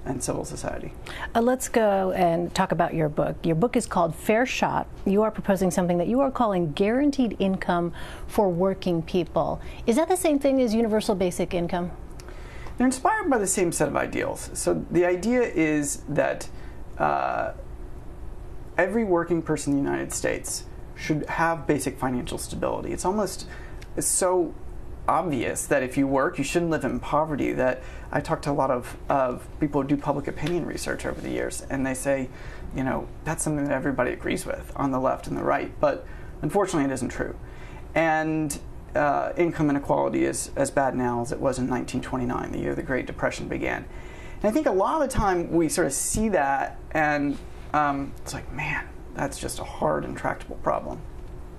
and civil society. Let's go and talk about your book. Your book is called Fair Shot. You are proposing something that you are calling guaranteed income for working people. Is that the same thing as universal basic income? They're inspired by the same set of ideals. So the idea is that every working person in the United States should have basic financial stability. It's so obvious that if you work, you shouldn't live in poverty. That I talk to a lot of people who do public opinion research over the years, and they say, that's something that everybody agrees with on the left and the right, but unfortunately it isn't true. And income inequality is as bad now as it was in 1929, the year the Great Depression began. And I think a lot of the time we sort of see that, and it's like, man, that's just a hard, intractable problem.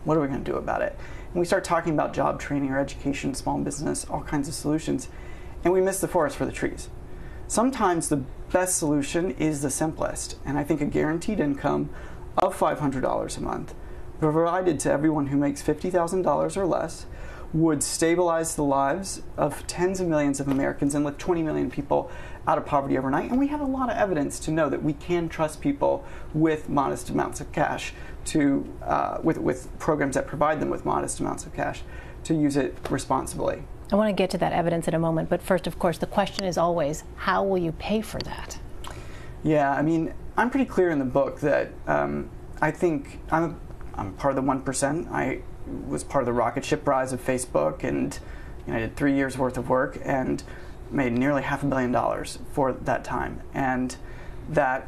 What are we going to do about it? And we start talking about job training or education, small business, all kinds of solutions, and we miss the forest for the trees. Sometimes the best solution is the simplest, and I think a guaranteed income of $500 a month, provided to everyone who makes $50,000 or less, would stabilize the lives of tens of millions of Americans and lift 20 million people out of poverty overnight. And we have a lot of evidence to know that we can trust people with modest amounts of cash to, with programs that provide them with modest amounts of cash to use it responsibly. I want to get to that evidence in a moment, but first, of course, the question is always, how will you pay for that? Yeah, I mean, I'm pretty clear in the book that I think I'm part of the 1%. I was part of the rocket ship rise of Facebook, and I did 3 years worth of work and made nearly $500 million for that time. And that,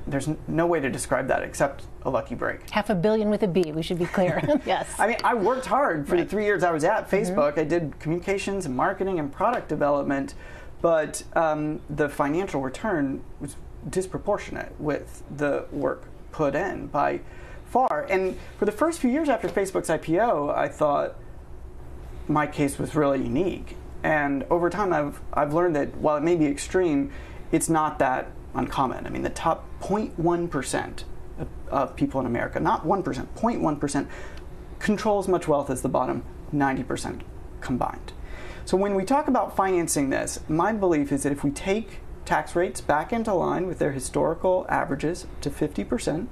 there's no way to describe that except a lucky break. $500 million with a B, we should be clear. Yes. I mean, I worked hard for the 3 years I was at Facebook. I did communications and marketing and product development, but the financial return was disproportionate with the work put in by far. And for the first few years after Facebook's IPO, I thought my case was really unique. And over time, I've learned that while it may be extreme, it's not that uncommon. I mean, the top 0.1% of people in America, not 1%, 0.1%, control as much wealth as the bottom 90% combined. So when we talk about financing this, my belief is that if we take tax rates back into line with their historical averages to 50%,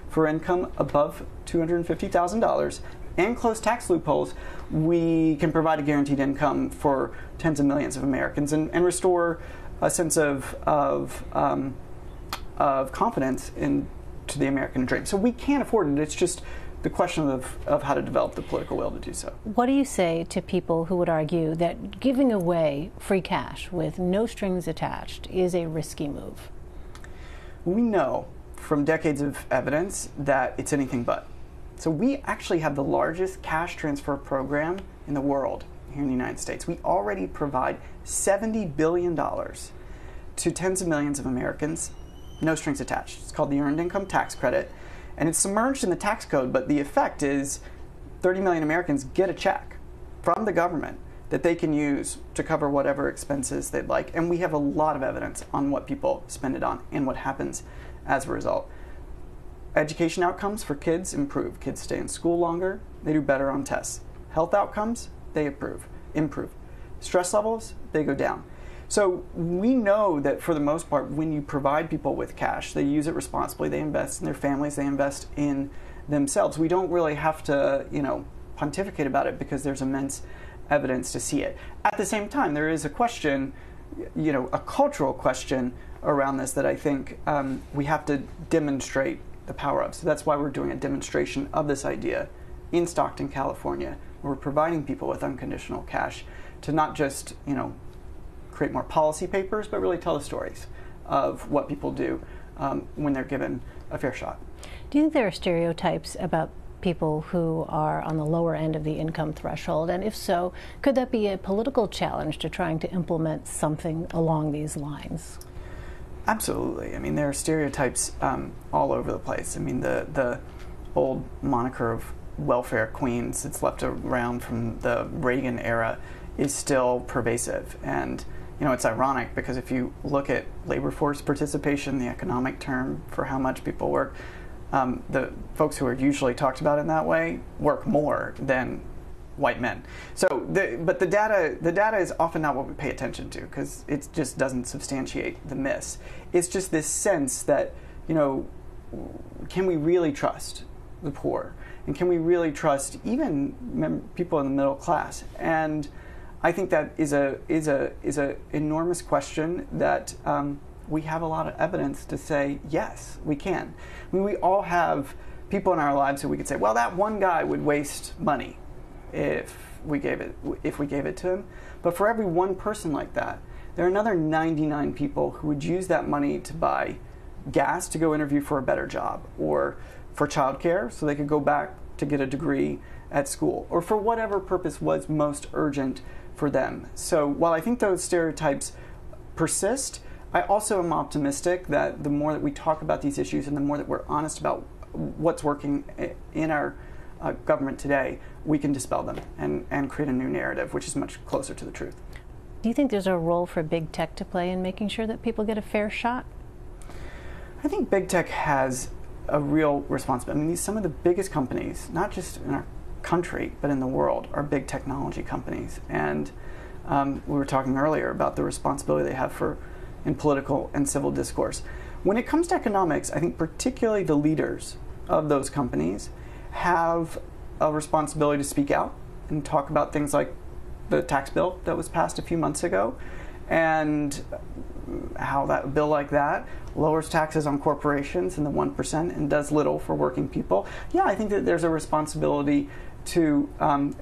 for income above $250,000 and close tax loopholes, we can provide a guaranteed income for tens of millions of Americans and restore a sense of confidence to the American dream. So we can afford it. It's just the question of how to develop the political will to do so. What do you say to people who would argue that giving away free cash with no strings attached is a risky move? We know from decades of evidence that it's anything but. So we actually have the largest cash transfer program in the world here in the United States. We already provide $70 billion to tens of millions of Americans, no strings attached. It's called the Earned Income Tax Credit, and it's submerged in the tax code, but the effect is 30 million Americans get a check from the government that they can use to cover whatever expenses they'd like. And we have a lot of evidence on what people spend it on and what happens as a result. Education outcomes for kids improve. Kids stay in school longer. They do better on tests. Health outcomes, they improve. Stress levels, they go down. So we know that for the most part, when you provide people with cash, they use it responsibly. They invest in their families. They invest in themselves. We don't really have to, pontificate about it because there's immense evidence to see it. At the same time, there is a question, a cultural question around this that I think we have to demonstrate the power of. So that's why we're doing a demonstration of this idea in Stockton, California, where we're providing people with unconditional cash to not just, create more policy papers, but really tell the stories of what people do when they're given a fair shot. Do you think there are stereotypes about people who are on the lower end of the income threshold? And if so, could that be a political challenge to trying to implement something along these lines? Absolutely. I mean, there are stereotypes all over the place. I mean, the old moniker of welfare queens that's left around from the Reagan era is still pervasive. And it's ironic because if you look at labor force participation, the economic term for how much people work, the folks who are usually talked about in that way work more than white men. So, but the data is often not what we pay attention to, because it just doesn't substantiate the myths. It's just this sense that, can we really trust the poor, and can we really trust even people in the middle class? And I think that is a enormous question that we have a lot of evidence to say yes, we can. I mean, we all have people in our lives who we could say, well, that one guy would waste money if we gave it to him. But for every one person like that, there are another 99 people who would use that money to buy gas to go interview for a better job, or for childcare so they could go back to get a degree at school, or for whatever purpose was most urgent for them. So while I think those stereotypes persist, I also am optimistic that the more that we talk about these issues and the more that we're honest about what's working in our government today, we can dispel them and create a new narrative which is much closer to the truth. Do you think there's a role for big tech to play in making sure that people get a fair shot? I think big tech has a real responsibility. I mean, some of the biggest companies, not just in our country, but in the world, are big technology companies. And we were talking earlier about the responsibility they have in political and civil discourse. When it comes to economics, I think particularly the leaders of those companies have a responsibility to speak out and talk about things like the tax bill that was passed a few months ago, and how that bill like that lowers taxes on corporations in the 1% and does little for working people. Yeah, I think that there's a responsibility to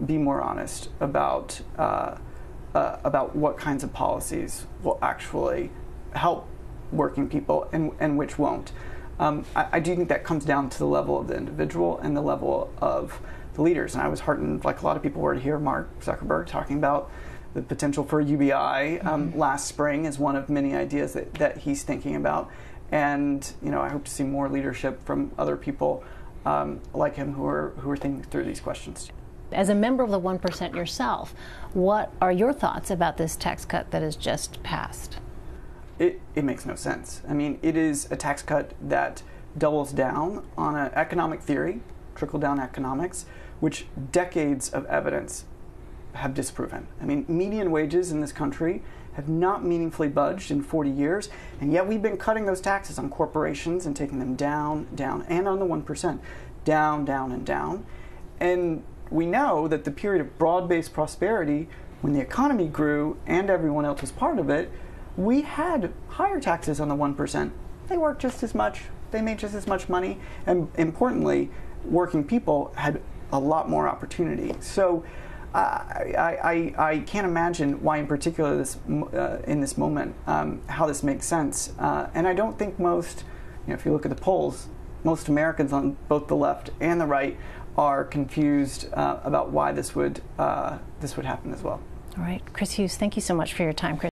be more honest about what kinds of policies will actually help working people and which won't. I do think that comes down to the level of the individual and the level of the leaders. And I was heartened, like a lot of people were, to hear Mark Zuckerberg talking about the potential for UBI last spring as one of many ideas that he's thinking about. And I hope to see more leadership from other people like him who are thinking through these questions. As a member of the 1% yourself, what are your thoughts about this tax cut that has just passed? It makes no sense. I mean, it is a tax cut that doubles down on an economic theory, trickle-down economics, which decades of evidence have disproven. I mean, median wages in this country have not meaningfully budged in 40 years, and yet we've been cutting those taxes on corporations and taking them down, and on the 1%, down, and down. And we know that the period of broad-based prosperity, when the economy grew and everyone else was part of it, we had higher taxes on the 1%. They worked just as much, they made just as much money, and importantly, working people had a lot more opportunity. So I can't imagine why, in particular, in this moment, how this makes sense. And I don't think most, if you look at the polls, most Americans on both the left and the right are confused about why this would happen as well. All right, Chris Hughes, thank you so much for your time, Chris.